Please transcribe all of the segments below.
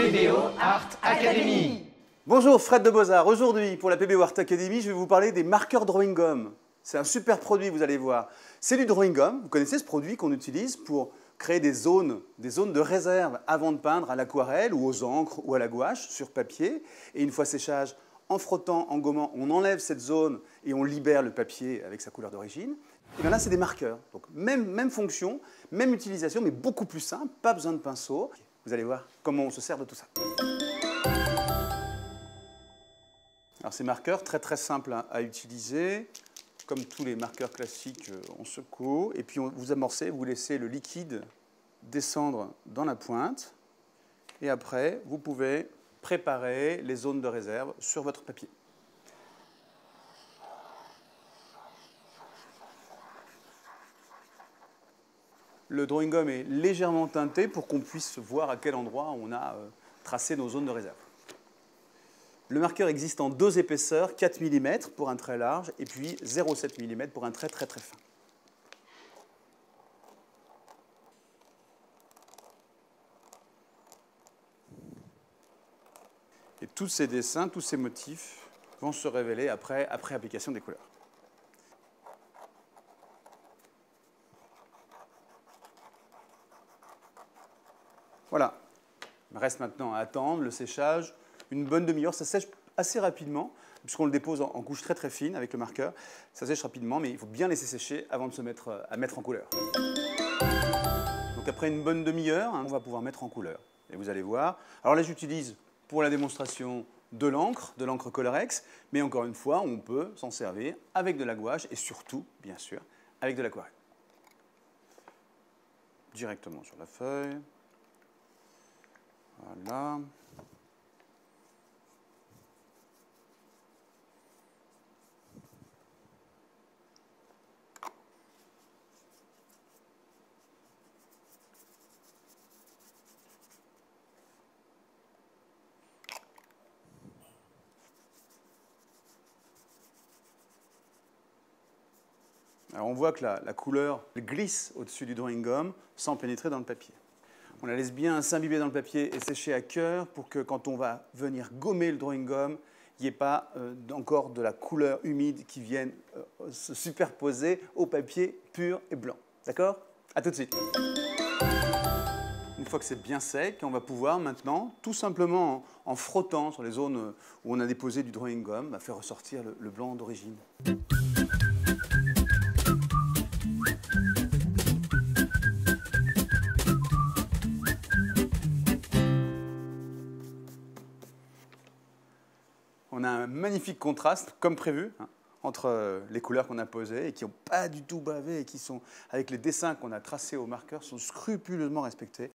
PBO Art Academy. Bonjour, Fred de Beaux-Arts. Aujourd'hui, pour la PBO Art Academy, je vais vous parler des marqueurs drawing gum. C'est un super produit, vous allez voir. C'est du drawing gum. Vous connaissez ce produit qu'on utilise pour créer des zones de réserve avant de peindre à l'aquarelle ou aux encres ou à la gouache sur papier. Et une fois séchage, en frottant, en gommant, on enlève cette zone et on libère le papier avec sa couleur d'origine. Et bien là, c'est des marqueurs. Donc, même fonction, même utilisation, mais beaucoup plus simple, pas besoin de pinceau. Vous allez voir comment on se sert de tout ça. Alors, ces marqueurs, très simples à utiliser. Comme tous les marqueurs classiques, on secoue. Et puis, vous amorcez, vous laissez le liquide descendre dans la pointe. Et après, vous pouvez préparer les zones de réserve sur votre papier. Le drawing gum est légèrement teinté pour qu'on puisse voir à quel endroit on a tracé nos zones de réserve. Le marqueur existe en deux épaisseurs, 4 mm pour un trait large et puis 0,7 mm pour un trait très fin. Et tous ces dessins, tous ces motifs vont se révéler après application des couleurs. Voilà. Il reste maintenant à attendre le séchage. Une bonne demi-heure, ça sèche assez rapidement, puisqu'on le dépose en couche très fine avec le marqueur. Ça sèche rapidement, mais il faut bien laisser sécher avant de se mettre à mettre en couleur. Donc après une bonne demi-heure, on va pouvoir mettre en couleur. Et vous allez voir. Alors là, j'utilise pour la démonstration de l'encre Colorex, mais encore une fois, on peut s'en servir avec de la gouache et surtout, bien sûr, avec de l'aquarelle. Directement sur la feuille. Voilà. Alors on voit que la couleur glisse au-dessus du drawing gum sans pénétrer dans le papier. On la laisse bien s'imbiber dans le papier et sécher à cœur pour que quand on va venir gommer le drawing gum, il n'y ait pas encore de la couleur humide qui vienne se superposer au papier pur et blanc. D'accord? À tout de suite. Une fois que c'est bien sec, on va pouvoir maintenant, tout simplement en frottant sur les zones où on a déposé du drawing gum, faire ressortir le blanc d'origine. On a un magnifique contraste, comme prévu, entre les couleurs qu'on a posées et qui n'ont pas du tout bavé et qui sont, avec les dessins qu'on a tracés au marqueur, sont scrupuleusement respectés.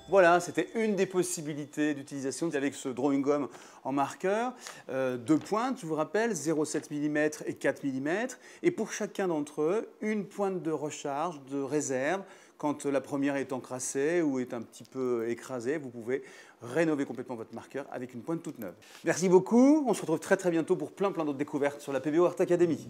Voilà, c'était une des possibilités d'utilisation avec ce drawing gum en marqueur. Deux pointes, je vous rappelle, 0,7 mm et 4 mm. Et pour chacun d'entre eux, une pointe de recharge, de réserve. Quand la première est encrassée ou est un petit peu écrasée, vous pouvez rénover complètement votre marqueur avec une pointe toute neuve. Merci beaucoup, on se retrouve très bientôt pour plein d'autres découvertes sur la PBO Art Academy.